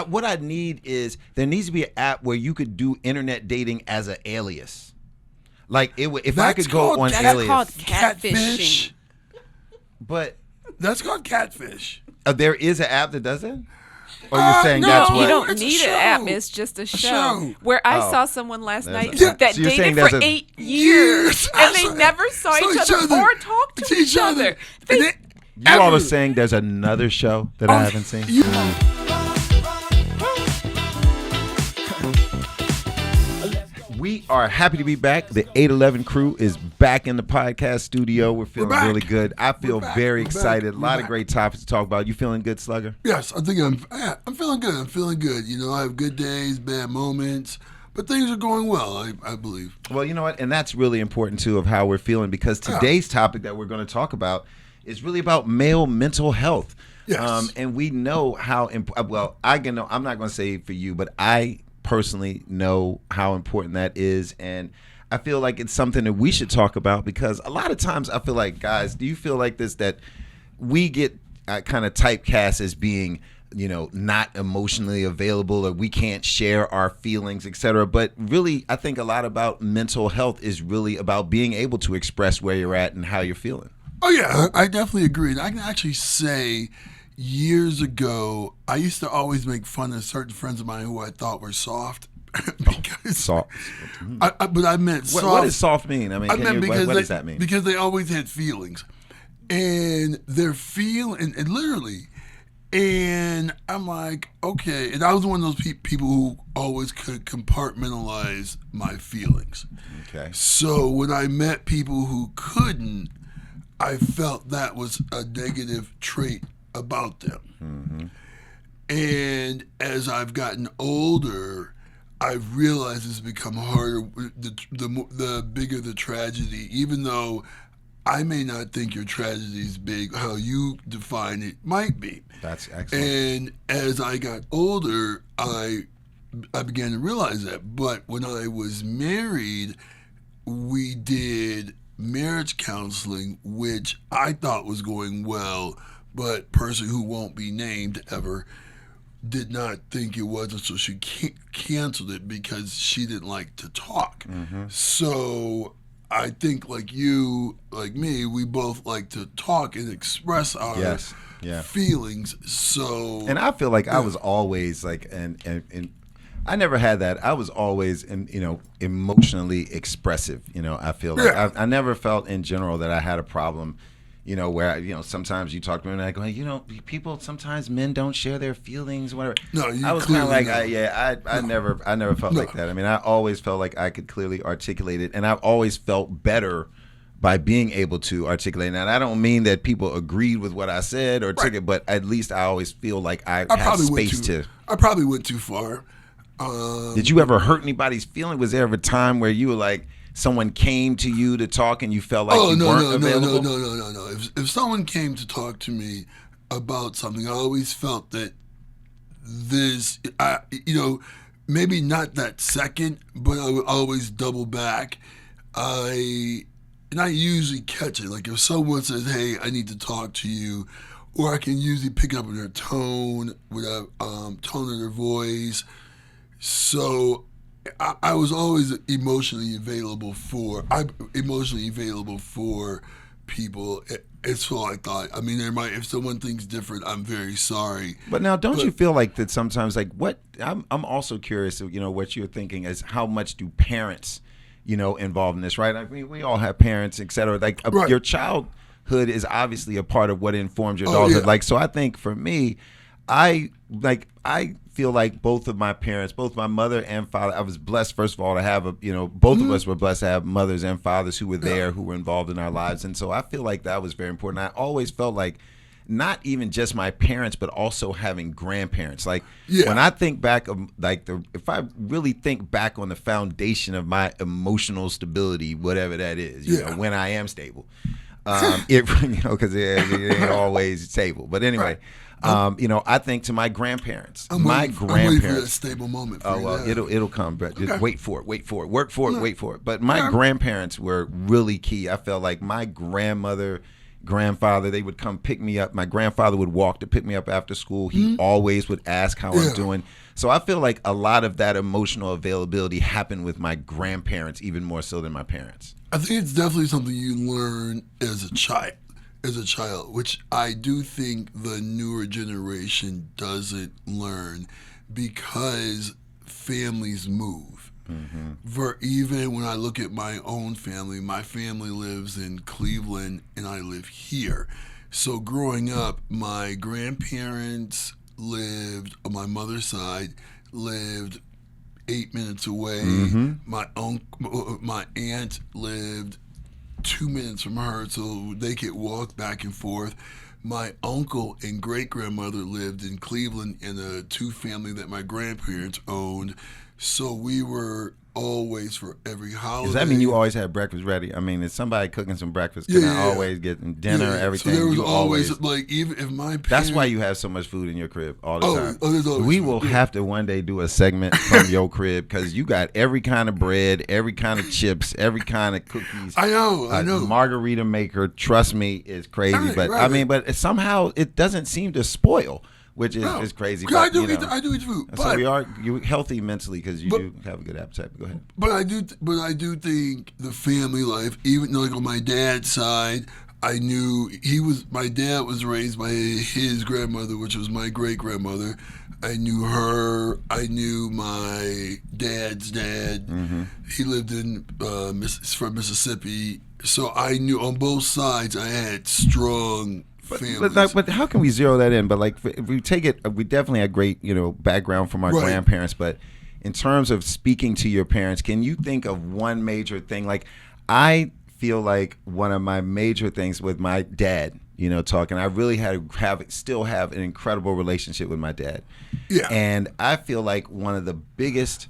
what I need is there needs to be an app where you could do internet dating as an alias. Like if I could go on that's alias. called catfishing. But that's called catfish. There is an app that does it? Or you're saying that's what? You don't It's a need an show. app. It's just a show. Where I saw someone last night Yeah. that So you're saying dated for there's 8 years, and they never saw each other or talked to each other. You all are saying there's another show that I haven't seen? We are happy to be back. The 811 crew is back in the podcast studio. We're feeling really good. I feel very excited. A lot of great topics to talk about. You feeling good, Slugger? Yes, I think I'm feeling good. I'm feeling good. You know, I have good days, bad moments, but things are going well, I believe. Well, you know what? And that's really important, too, of how we're feeling, because today's topic that we're going to talk about is really about male mental health. Yes. And we know how well, I'm not going to say for you, but I personally know how important that is, and I feel like it's something that we should talk about, because a lot of times I feel like, guys, do you feel like this, that we get kind of typecast as being, you know, not emotionally available, or we can't share our feelings, etc. But really, I think a lot about mental health is really about being able to express where you're at and how you're feeling. Oh yeah, I definitely agree. And I can actually say, years ago, I used to always make fun of certain friends of mine who I thought were soft. Because soft. But I meant soft. What does soft mean? I mean, what does that mean? Because they always had feelings. And they're feeling, and literally, and I'm like, okay. And I was one of those people who always could compartmentalize my feelings. Okay. So when I met people who couldn't, I felt that was a negative trait about them. Mm-hmm. And as I've gotten older, I've realized it's become harder. The bigger the tragedy, even though I may not think your tragedy is big, how you define it might be. That's excellent. And as I got older, I began to realize that. But when I was married, we did marriage counseling, which I thought was going well, but person who won't be named ever did not think it wasn't, so she canceled it because she didn't like to talk. Mm-hmm. So I think, like you, like me, we both like to talk and express our feelings. So, and I feel like I was always like, and I never had that. I was always, emotionally expressive. I feel like I never felt in general that I had a problem. Where sometimes you talk to me and I go, people, sometimes men don't share their feelings, whatever. No, you I was kind of like, I never felt like that. I mean, I always felt like I could clearly articulate it, and I've always felt better by being able to articulate it. And I don't mean that people agreed with what I said or took it, but at least I always feel like I had space to. I probably went too far. Did you ever hurt anybody's feeling? Was there ever a time where you were like, someone came to you to talk and you felt like you weren't available? No. If someone came to talk to me about something, I always felt that maybe not that second, but I would always double back. I usually catch it. Like if someone says, "Hey, I need to talk to you," or I can usually pick up on their tone, with a tone of their voice. So I was always emotionally available for people. It's so I thought. I mean, if someone thinks different, I'm very sorry. But now, don't you feel like that sometimes? Like what I'm also curious. What you're thinking is how much do parents, involved in this, right? I mean, we all have parents, et cetera. Like your childhood is obviously a part of what informs your adulthood. Yeah. Like, so I think for me, I feel like both of my parents, both my mother and father, I was blessed, first of all, to have both of us were blessed to have mothers and fathers who were there, who were involved in our lives. And so I feel like that was very important. I always felt like not even just my parents, but also having grandparents. Like when I think back of if I really think back on the foundation of my emotional stability, whatever that is, when I am stable, because it ain't always stable. But anyway. I think to my grandparents. I'm waiting for that stable moment. It'll come, but just wait for it, work for it, wait for it. But my grandparents were really key. I felt like my grandmother grandfather. They would come pick me up. My grandfather would walk to pick me up after school. He always would ask how I'm doing. So I feel like a lot of that emotional availability happened with my grandparents, even more so than my parents. I think it's definitely something you learn as a child, which I do think the newer generation doesn't learn because families move. For even when I look at my own family, my family lives in Cleveland and I live here. So growing up, my grandparents lived, on my mother's side, lived 8 minutes away. My aunt lived 2 minutes from her, so they could walk back and forth. My uncle and great-grandmother lived in Cleveland in a two-family that my grandparents owned. So we were always, for every holiday. Does that mean you always had breakfast ready? I mean, is somebody cooking some breakfast? Can I always get dinner, everything? So there was you always, like, even if my parents... That's why you have so much food in your crib all the time. There's always We food, will have to one day do a segment from your crib because you got every kind of bread, every kind of chips, every kind of cookies. I know. Margarita maker, trust me, is crazy. Right, I mean, but somehow it doesn't seem to spoil. Which is crazy. But, I do eat food. So you healthy mentally because you do have a good appetite. Go ahead. But I do think the family life, even like on my dad's side, I knew my dad was raised by his grandmother, which was my great grandmother. I knew her. I knew my dad's dad. He lived from Mississippi, so I knew on both sides I had strong. But how can we zero that in? But like, if we take it, we definitely had great, background from our grandparents. But in terms of speaking to your parents, can you think of one major thing? Like, I feel like one of my major things with my dad, talking, I really still have an incredible relationship with my dad. Yeah. And I feel like one of the biggest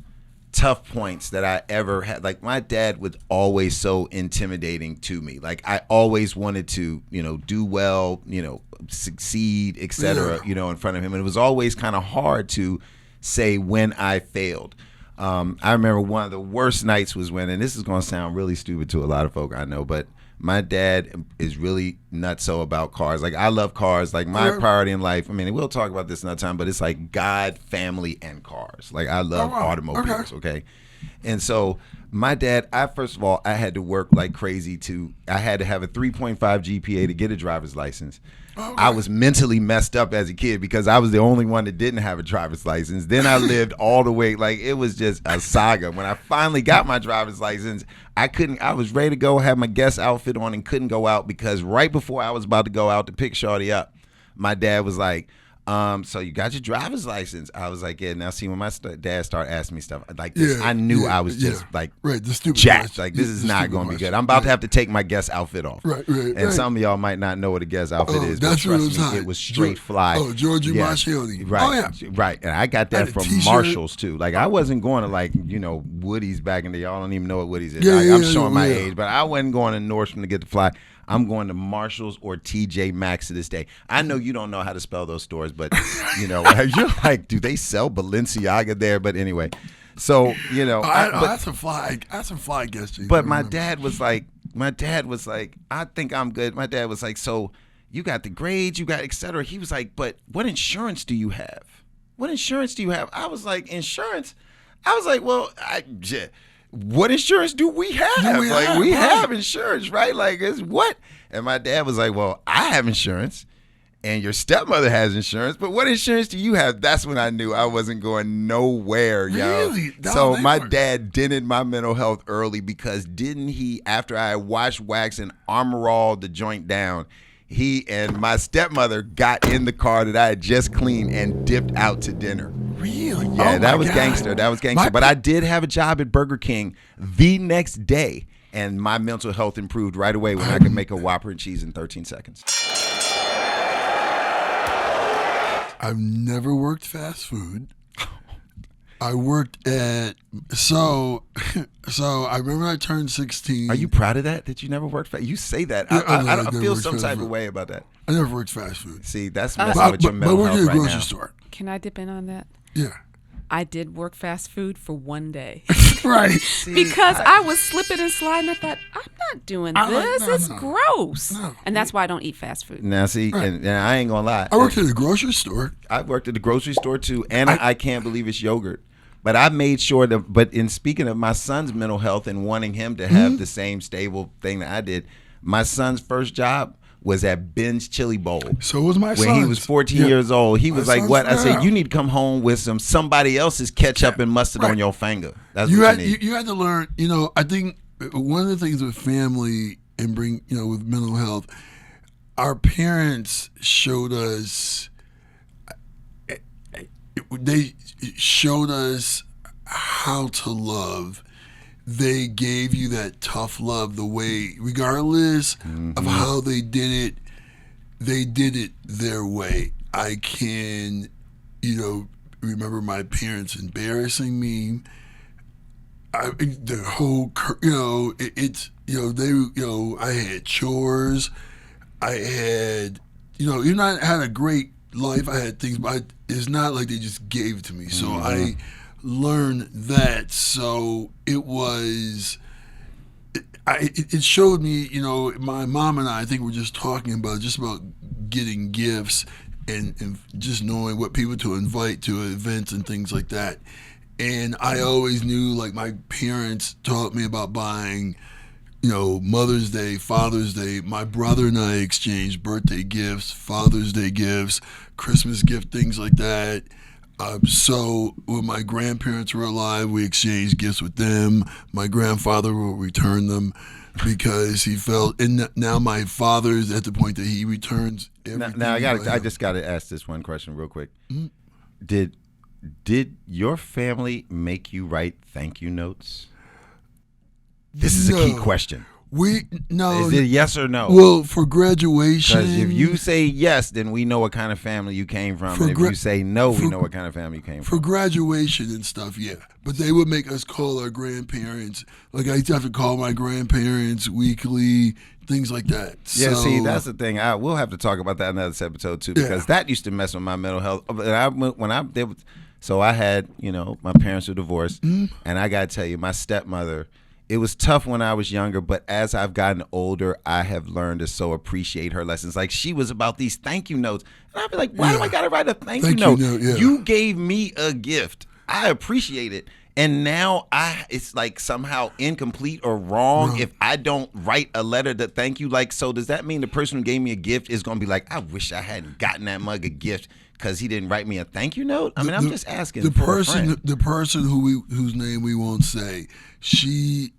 tough points that I ever had, like my dad was always so intimidating to me. Like I always wanted to, do well, succeed, etc., in front of him. And it was always kind of hard to say when I failed. I remember one of the worst nights was when, and this is going to sound really stupid to a lot of folk I know, but my dad is really nutso about cars. Like I love cars. Like my priority in life, I mean, we'll talk about this another time, but it's like God, family, and cars. Like I love automobiles, okay? And so my dad, first of all, I had to work like crazy I had to have a 3.5 GPA to get a driver's license. I was mentally messed up as a kid because I was the only one that didn't have a driver's license. Then I lived all the way, like it was just a saga. When I finally got my driver's license, I was ready to go, have my guest outfit on and couldn't go out because right before I was about to go out to pick Shorty up, my dad was like, so you got your driver's license? I was like, yeah. Now see, when my dad started asking me stuff like this, I knew I was just like the stupid jacked. question. Like this is not going to be good. I'm about to have to take my guest outfit off. And some of y'all might not know what a guest outfit is, but trust me, it was straight fly. Oh, Giorgio Marchioni. Right. Oh, yeah. Right. And I got that from Marshalls too. Like I wasn't going to like, Woody's back in the day. Y'all don't even know what Woody's is. I'm showing my age, but I wasn't going to Nordstrom to get the fly. I'm going to Marshalls or TJ Maxx to this day. I know you don't know how to spell those stores, but you're like, do they sell Balenciaga there? But anyway, so that's a fly guess. But my dad was like, I think I'm good. My dad was like, so you got the grades, you got et cetera. He was like, but what insurance do you have? What insurance do you have? I was like, insurance? I was like, well, what insurance do we have? We have insurance, right? Like, it's what? And my dad was like, well, I have insurance and your stepmother has insurance, but what insurance do you have? That's when I knew I wasn't going nowhere, really? yo. So my dad dented my mental health early because didn't he, after I washed, waxed, and Armor All the joint down, he and my stepmother got in the car that I had just cleaned and dipped out to dinner. Really? Yeah, that was gangster. That was gangster. But I did have a job at Burger King the next day, and my mental health improved right away when I could make a Whopper and cheese in 13 seconds. I've never worked fast food. I worked at so I remember I turned 16. Are you proud of that? That you never worked fast? You say that. Yeah, I feel some type of way about that. I never worked fast food. See, that's messing with your mental health right now. But we're at a grocery store. Can I dip in on that? Yeah. I did work fast food for one day. Right. Because I was slipping and sliding. I thought, I'm not doing this. It's no. gross. No. And that's why I don't eat fast food. Now, see, and I ain't gonna lie. I worked at a grocery store. I worked at the grocery store too, and I can't believe it's yogurt. But I made sure that. But in speaking of my son's mental health and wanting him to have the same stable thing that I did, my son's first job was at Ben's Chili Bowl. So was my son. When he was 14 years old, he was like, "What?" I said, "You need to come home with somebody else's ketchup and mustard on your finger." That's what you need. You had to learn. I think one of the things with family and with mental health, our parents showed us. They showed us how to love. They gave you that tough love the way, regardless of how they did it their way. I can, remember my parents embarrassing me. The whole, I had chores. I had, even though I had a great life, I had things, but it's not like they just gave it to me. So I learned that. So it was, it showed me, my mom and I think we're just talking about getting gifts and just knowing what people to invite to events and things like that. And I always knew, like, my parents taught me about buying, Mother's Day, Father's Day. My brother and I exchanged birthday gifts, Father's Day gifts, Christmas gift, things like that. So when my grandparents were alive, we exchanged gifts with them. My grandfather will return them because he felt, and now my father's at the point that he returns everything. Now I just got to ask this one question real quick. Did your family make you write thank you notes? This is a key question. Is it yes or no? Well, for graduation. Because if you say yes, then we know what kind of family you came from. And if you say no, we know what kind of family you came from. For graduation and stuff, yeah. But they would make us call our grandparents. Like, I used to have to call my grandparents weekly, things like that. Yeah, see, that's the thing. We'll have to talk about that in another episode, too, because that used to mess with my mental health. So I had, my parents were divorced, and I got to tell you, my stepmother, it was tough when I was younger, but as I've gotten older, I have learned to so appreciate her lessons. Like, she was about these thank you notes. And I'd be like, why do I got to write a thank you note? You gave me a gift. I appreciate it. And now it's like somehow incomplete or wrong if I don't write a letter to thank you. Like, so does that mean the person who gave me a gift is going to be like, I wish I hadn't gotten that mug a gift because he didn't write me a thank you note? I mean, I'm just asking the for person, a friend. The person whose name we won't say, she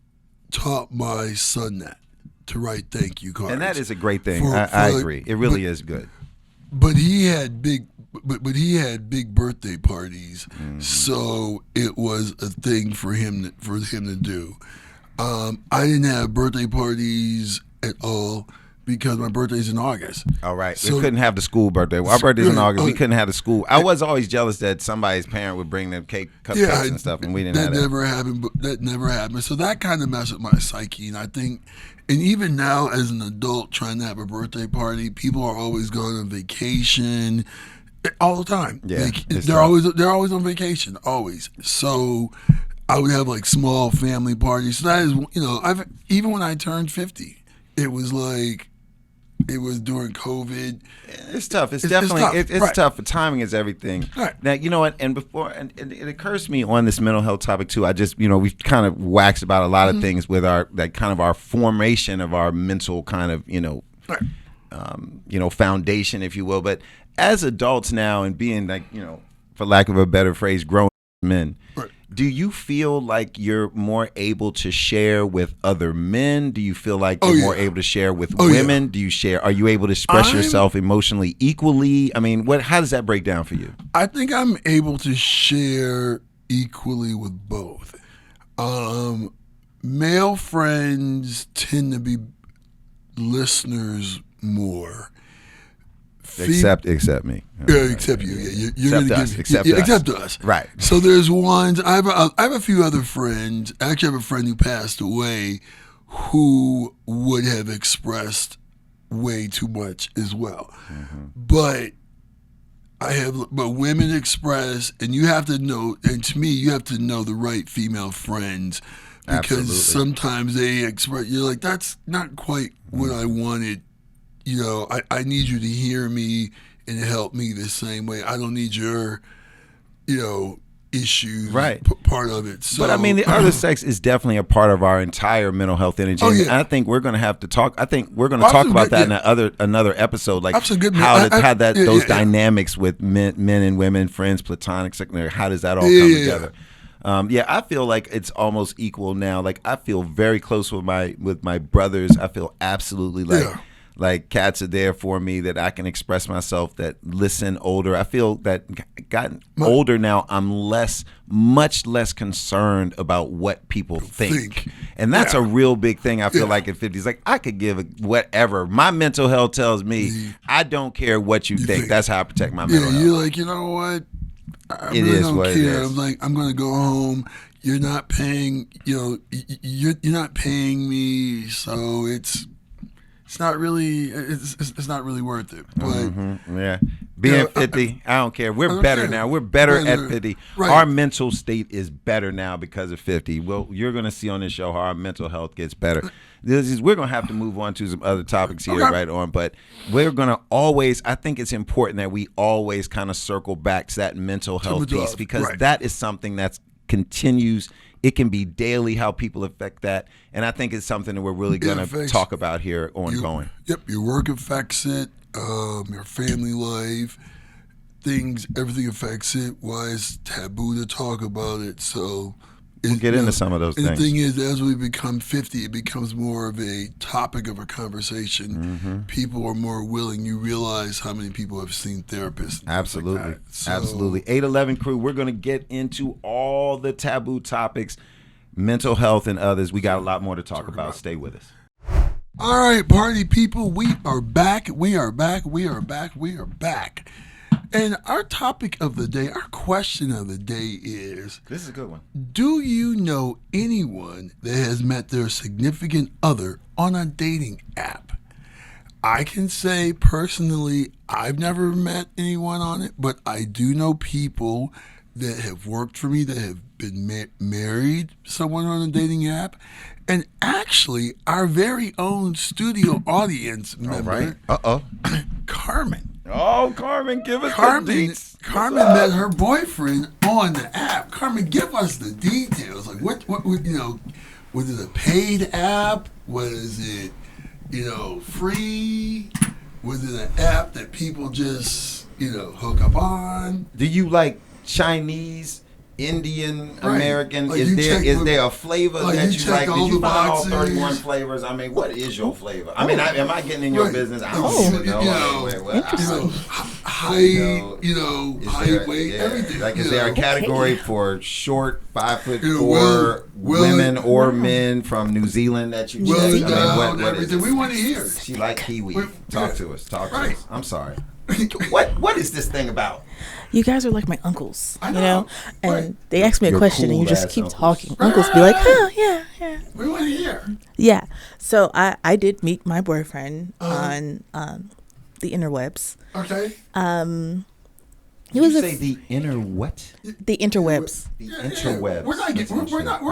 taught my son that, to write thank you cards. And that is a great thing. I agree. It really is good. But he had big birthday parties, so it was a thing for him to do. I didn't have birthday parties at all because my birthday's in August. All right. So, we couldn't have the school birthday. Our birthday's in August. We couldn't have the school. I was always jealous that somebody's parent would bring them cupcakes and stuff, and we didn't have that. That never happened. So that kind of messed with my psyche. And I think, and even now as an adult trying to have a birthday party, people are always going on vacation all the time. Yeah, they're always on vacation, always. So I would have like small family parties. So that is, even when I turned 50, it was like, it was during COVID. It's tough. It's definitely tough. tough. Timing is everything. Right. Now, you know what? And it occurs to me on this mental health topic too. I just, we've kind of waxed about a lot of things with our formation of our mental kind of, foundation, if you will. But as adults now and being like, for lack of a better phrase, grown men. Right. Do you feel like you're more able to share with other men? Do you feel like you're more able to share with women? Yeah. Are you able to express yourself emotionally equally? I mean, how does that break down for you? I think I'm able to share equally with both. Male friends tend to be listeners more. Except me. Yeah, except you. Yeah, you're except gonna us. give except us. Right. So there's ones. I have a few other friends. I actually have a friend who passed away, who would have expressed way too much as well. But but women express, and you have to know, and to me, you have to know the right female friends, because Absolutely. sometimes they express, you're like, that's not quite what I wanted. I need you to hear me and help me the same way. I don't need your, issues, Right. Part of it. So, But I mean, the other sex is definitely a part of our entire mental health energy. Oh, yeah. And I think we're going to have to talk. I think we're going to talk about that in another episode, like how those dynamics with men and women, friends, platonic, secondary. How does that all come together? I feel like it's almost equal now. Like I feel very close with my brothers. I feel absolutely like cats are there for me, that I can express myself, that listen older. I feel that gotten older now, I'm much less concerned about what people think. And that's a real big thing. I feel like at 50s, like I could give whatever. My mental health tells me I don't care what you think. That's how I protect my mental health. You're like, you know what? I really don't care. I'm like, I'm gonna go home. You're not paying. You're not paying me, so it's not really worth it. But being 50, I don't care. We're better now. We're better at 50. Right. Our mental state is better now because of 50. Well, you're going to see on this show how our mental health gets better. We're going to have to move on to some other topics here right on, but we're going to always, I think it's important that we always kind of circle back to that mental health piece, because that is something that continues. It can be daily how people affect that, and I think it's something that we're really going to talk about here ongoing. Your work affects it, your family life, everything affects it. Why it's taboo to talk about it? So we'll get into some of those things. The thing is, as we become 50, it becomes more of a topic of a conversation. Mm-hmm. People are more willing. You realize how many people have seen therapists. Absolutely. Like that. Absolutely. 811 crew, we're going to get into all the taboo topics, mental health and others. We got a lot more to talk about. Stay with us. All right, party people, we are back. And our topic of the day, our question of the day is... This is a good one. Do you know anyone that has met their significant other on a dating app? I can say personally, I've never met anyone on it, but I do know people that have worked for me that have been married someone on a dating app. And actually, our very own studio audience member, Carmen. Oh, Carmen, give us the deets. Carmen met her boyfriend on the app. Carmen, give us the details. Like, what was it a paid app? Was it, free? Was it an app that people just, hook up on? Do you like Chinese, Indian, American? Like is there a flavor that you like? Did you find all boxes? 31 flavors? I mean, what is your flavor? I mean, am I getting in your business? I don't even know. Height, weight, everything. Like, is there a category for short, 5'4" women or men from New Zealand that you check? What everything. We want to hear. She like Kiwi. Talk to us. I'm sorry. What is this thing about? You guys are like my uncles, and they ask me a question and you just keep talking. Right. Uncles be like, "Oh, yeah." We want to hear. Yeah. So I did meet my boyfriend on the interwebs. Okay. You say the inner what? The interwebs. The interwebs. We're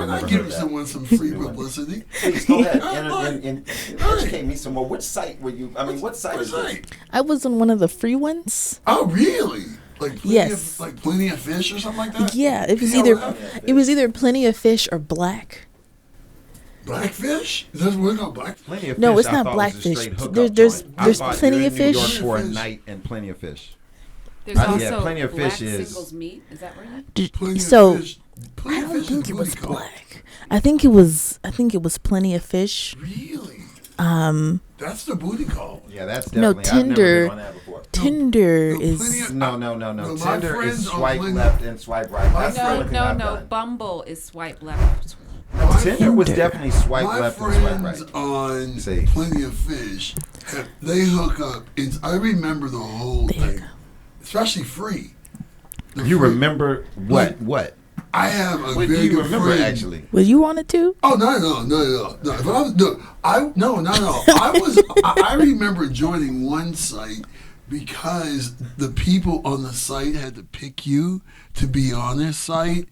not giving someone some free publicity. Please go ahead and educate me some more. Which site were you? I mean, what site is this? I was on one of the free ones. Oh, really? Like Plenty of Fish or something like that? Yeah, it was either Plenty of Fish or Black. Blackfish? Is that what we call Blackfish? Plenty of Fish. No, it's not Blackfish. There's Plenty of Fish. New York for a night and Plenty of Fish. There's also Plenty of Black Fish is singles meat. Is that right? I don't think it was Black. I think it was Plenty of Fish. Really? That's the booty call. Yeah, that's definitely. I've never been on that before. Tinder is no. Tinder is swipe left and swipe right. No. Bumble is swipe left. No, Tinder was definitely swipe left and swipe right. My friends on Plenty of Fish, they hook up. I remember the whole thing, especially free. You remember what? I have a What very do you good remember friend. actually? Was you on it too? Oh no! If I was, I remember joining one site because the people on the site had to pick you to be on their site.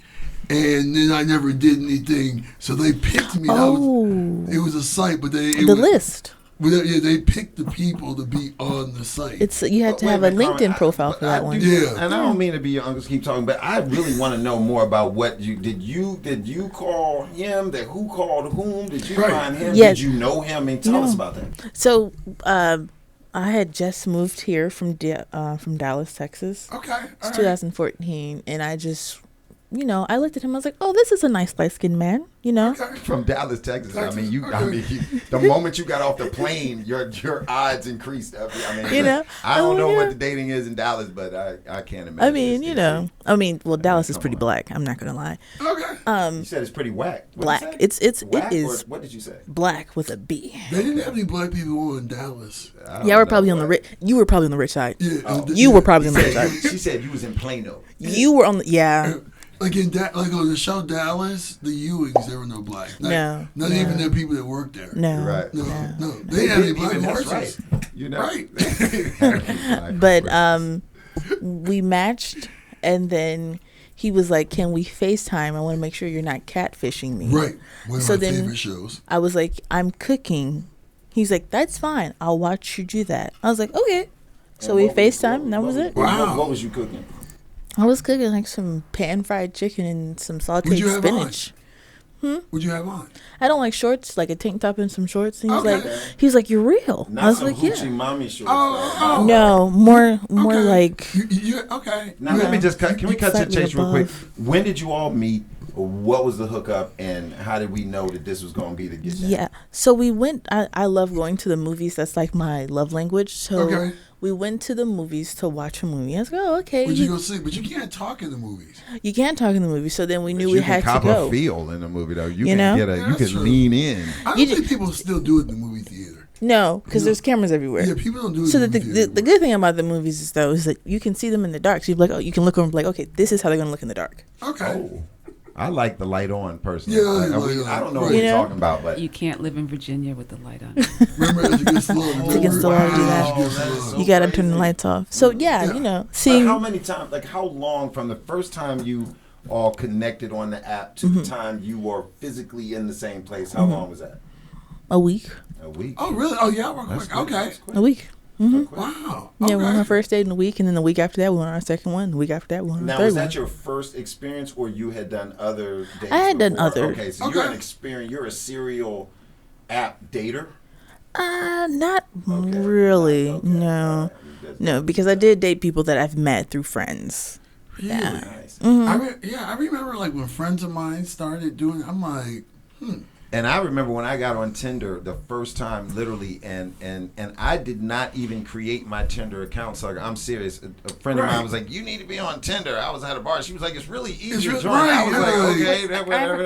And then I never did anything, so they picked me. It was a site, but list. Yeah, they picked the people to be on the site. You had to have a LinkedIn profile for that one. Yeah, and I don't mean to be your uncle, keep talking, but I really want to know more about what you did. You call him? Who called whom? Did you find him? Yes. Did you know him? I mean, tell us about that. So, I had just moved here from Dallas, Texas. Okay, it's 2014, and I just. I looked at him. I was like, "Oh, this is a nice light-skinned man." From Dallas, Texas. I mean, the moment you got off the plane, your odds increased. I don't know what the dating is in Dallas, but I can't imagine. Dallas is pretty black. I'm not gonna lie. Okay. You said it's pretty whack. Black. It is. What did you say? Black with a B. They didn't have any black people in Dallas. Yeah, we're probably on the rich. You were probably on the rich side. Yeah, you were probably on the rich side. She said you was in Plano. You were on the Like on the show Dallas, the Ewings, there were no black. Not even the people that worked there. No. Right. No. They didn't have any black horses. Right. Right. But we matched, and then he was like, "Can we FaceTime? I want to make sure you're not catfishing me." Right. One of my favorite shows. I was like, "I'm cooking." He's like, "That's fine. I'll watch you do that." I was like, "Okay." So we FaceTime, and that was it. Wow. What was you cooking? I was cooking like some pan-fried chicken and some sauteed spinach. What'd you have on? I don't like shorts, like a tank top and some shorts. And he was like, "You're real." Not I was some like, "Yeah." hoochie mommy shorts. No, more like. Okay. Now let me just can we cut to the chase real quick? above. When did you all meet? What was the hookup, and how did we know that this was going to be the get down? Yeah. So we went. I love going to the movies. That's like my love language. So we went to the movies to watch a movie. I was like, "Oh, okay." What'd you go see? But you can't talk in the movies. You can't talk in the movie. So then we knew You we can had to cop go. a feel in the movie though. You know? can can lean in. I don't think people still do it in the movie theater. No, because there's cameras everywhere. Yeah, people don't do it. So in the movie theater the good thing about the movies is that you can see them in the dark. So you're like, you can look over and be like, okay, this is how they're gonna look in the dark. Okay. Oh. I like the light on personally. Yeah, I don't know what you're talking about, but You can't live in Virginia with the light on. Remember, as it gets slow, It gets slow to do that. You gotta turn the lights off. So seeing. But how many times? Like how long from the first time you all connected on the app to the time you were physically in the same place? How long was that? A week. A week. Oh, really? Oh, yeah. We're quick. Okay. A week. Wow. Yeah, we went on Okay. our first date in a week, and then the week after that, we went on our second one. The week after that, we went on our Now, third was one. that your first experience, or you had done other dates? I had done before? other. Okay, so you're an experience. You're a serial app dater. Not really. No, because I did date people that I've met through friends. Really? Yeah. Nice. I remember like when friends of mine started doing it, I'm like, And I remember when I got on Tinder the first time, literally, and I did not even create my Tinder account. So I'm serious. A friend of mine was like, "You need to be on Tinder." I was at a bar. She was like, "It's really easy to join." I was like, "Okay."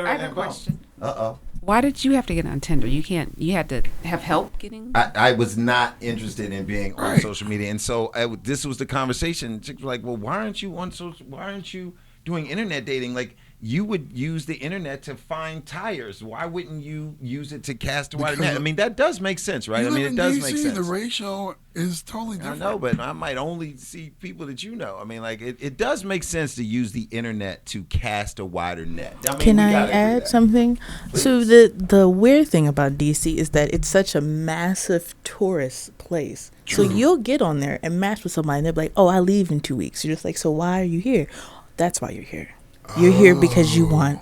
I have a question. Uh-oh. Why did you have to get on Tinder? You had to have help getting. I was not interested in being on social media, and so this was the conversation. Chicks were like, "Well, why aren't you on social? Why aren't you doing internet dating? Like, you would use the internet to find tires. Why wouldn't you use it to cast a wide net?" I mean, that does make sense, right? you I live mean, in it does DC, make sense. The ratio is totally I different. know, but I might only see people that you know. I mean, like, it does make sense to use the internet to cast a wider net. I mean, Can we I gotta agree add that. something? Please. So the weird thing about DC is that it's such a massive tourist place. True. So you'll get on there and match with somebody, and they'll be like, "Oh, I leave in 2 weeks." You're just like, "So why are you here?" That's why you're here. You're here because you want.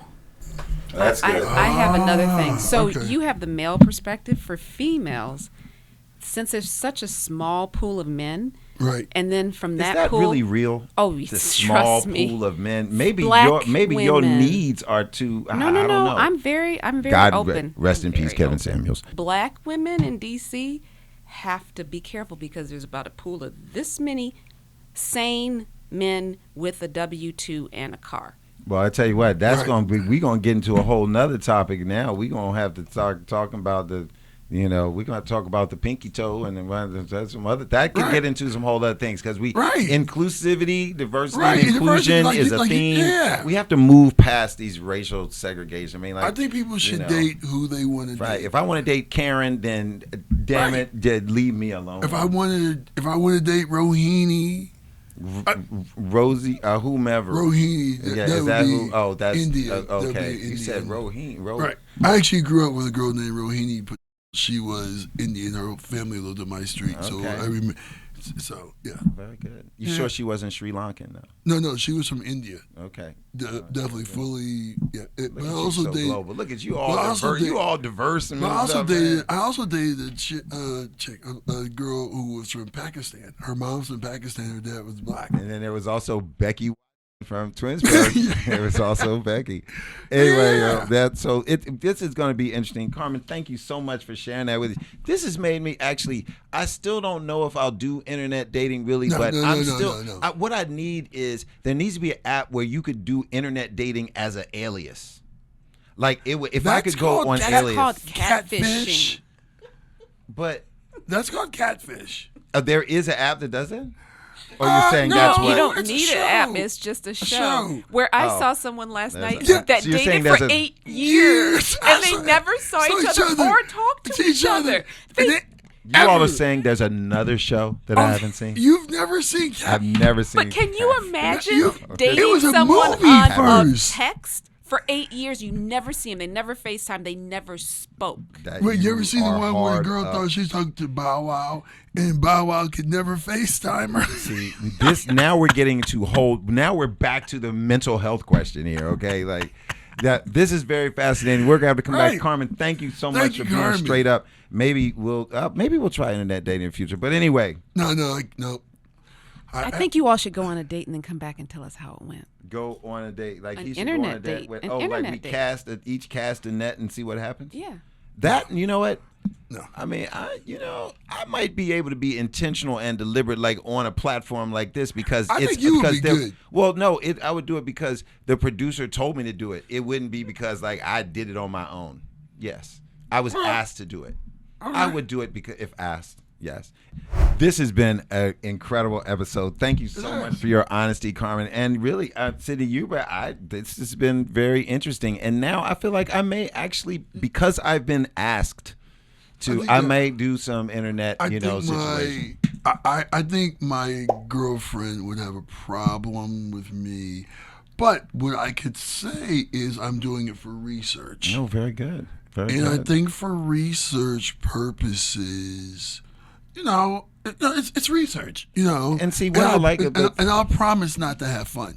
That's good. I have another thing. So okay. you have the male perspective for females. Since there's such a small pool of men, Right. and then from Is that that pool, really real? Oh, the trust small me. pool of men. Maybe Black your women. needs are too. No, I don't know. I'm very God open. rest I'm in peace, very Kevin open. Samuels. Black women in DC have to be careful because there's about a pool of this many sane men with a W-2 and a car. Well, I tell you what, that's Right. gonna be. We're gonna get into a whole nother topic now. We're gonna have to talking about the You know, we're going to talk about the pinky toe and then some other that could get into some whole other things because inclusivity, diversity, and inclusion is a theme. Yeah. We have to move past these racial segregation. I mean, like, I think people should date who they want to date. If I want to date Karen, then damn it, leave me alone. If I want to date Rohini. Rosie, whomever. Rohini. Yeah, is that who? Oh, that's India. Okay. You said Rohini. Right. I actually grew up with a girl named Rohini. She was Indian. Her family lived on my street, so I remember. So yeah, very good. You sure she wasn't Sri Lankan though? No, she was from India. Okay, definitely fully. Yeah, but I also dated. Global. Look at you all diverse. You all diverse. And I also dated a chick, a girl who was from Pakistan. Her mom's from Pakistan. Her dad was black. And then there was also Becky from Twinsburg. It was also Becky. Anyway, this is going to be interesting. Carmen, thank you so much for sharing that with us. This has made me I still don't know if I'll do internet dating really, but what I need is there needs to be an app where you could do internet dating as an alias. Like if I could go on alias. That's called catfishing. But that's called catfish. There is an app that does it? Or you're saying that's what? You don't need an app. It's just a show. Where I saw someone last night that dated for 8 years. And they never saw each other or talked to each other. You all are saying there's another show that I haven't seen? You've never seen I've never seen But can you imagine dating someone on a text? For 8 years, you never see them. They never FaceTime. They never spoke. Wait, you ever seen the one where the girl thought she was talking to Bow Wow, and Bow Wow could never FaceTime her? See, now we're getting to now we're back to the mental health question here, okay? Like, this is very fascinating. We're going to have to come back. Carmen, thank you so much for being straight up. Maybe we'll try internet dating in the future. But anyway. No. I think you all should go on a date and then come back and tell us how it went. Go on a date, like he should go on a date. With, like we each cast a net and see what happens. Yeah. That, you know what? No. I mean, I might be able to be intentional and deliberate, like on a platform like this, because I think you would be good. Well, no, I would do it because the producer told me to do it. It wouldn't be because like I did it on my own. Yes, I was asked to do it. Right. I would do it because if asked. Yes. This has been an incredible episode. Thank you so much for your honesty, Carmen. And really, Cindy Huber, this has been very interesting. And now I feel like I may actually, because I've been asked to, I may do some internet, situation. I think my girlfriend would have a problem with me. But what I could say is I'm doing it for research. Oh, very good. Very good. And I think for research purposes, it's research, And see, what I like about... And I'll promise not to have fun.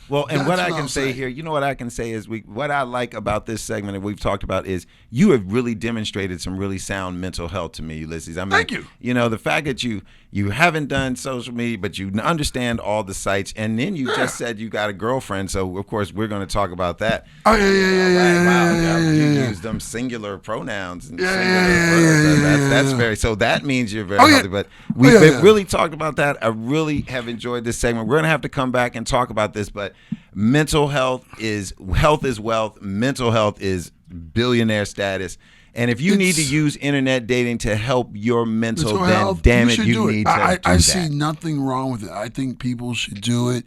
Well, and what I can say here, what I can say is what I like about this segment that we've talked about is you have really demonstrated some really sound mental health to me, Ulysses. I mean, thank you. The fact that you haven't done social media, but you understand all the sites, and then you just said you got a girlfriend, so of course we're going to talk about that. Oh, yeah. You use them singular pronouns. And that's very, so that means you're very healthy, but we've really talked about that. I really have enjoyed this segment. We're going to have to come back and talk about this, but mental health is wealth. Mental health is billionaire status. And if you need to use internet dating to help your mental then health, damn it, you need to do that. I see nothing wrong with it. I think people should do it.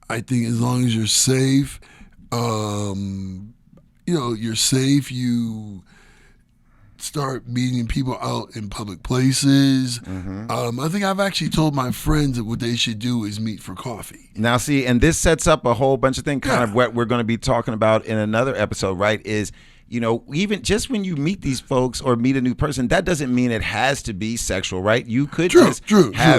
I think as long as you're safe, you're safe, you start meeting people out in public places. Mm-hmm. I think I've actually told my friends that what they should do is meet for coffee. Now, see, and this sets up a whole bunch of things, kind of what we're going to be talking about in another episode, right, is even just when you meet these folks or meet a new person, that doesn't mean it has to be sexual, right? You could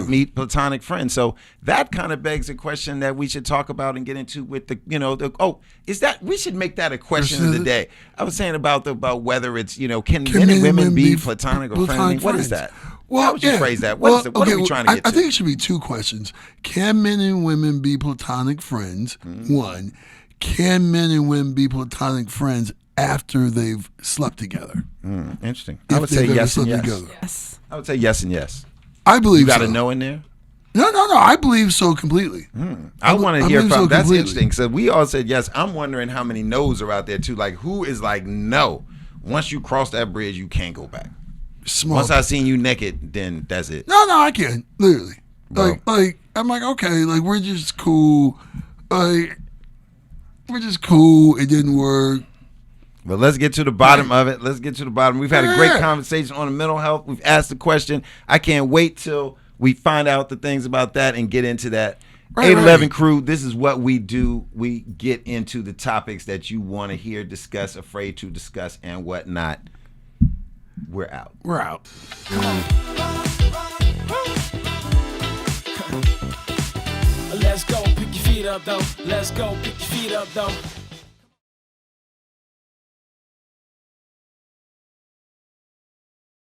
meet platonic friends. So that kind of begs a question that we should talk about and get into with we should make that a question of the day. I was saying about whether it's, can men and women be platonic or friendly? What is that? Well, how would you phrase that? What are we trying to get to? I think it should be two questions. Can men and women be platonic friends? Mm-hmm. One. Can men and women be platonic friends after they've slept together? Interesting. I would say yes and yes. Together. Yes. I would say yes and yes. I believe you got to know in there? No. I believe so completely. I want to hear from. That's interesting. So we all said yes. I'm wondering how many no's are out there too. Like who is like no? Once you cross that bridge, you can't go back. small. Once I seen you naked, then that's it. No, I can't. Literally. Bro. Like I'm like, okay, like we're just cool. Like we're just cool. It didn't work. But let's get to the bottom of it. Let's get to the bottom. We've had a great Yeah. conversation on the mental health. We've asked the question. I can't wait till we find out the things about that and get into that. Right, 811 right. crew, this is what we do. We get into the topics that you want to hear, discuss, afraid to discuss, and whatnot. We're out. We're out. Let's go, pick your feet up though. Let's go, pick your feet up though.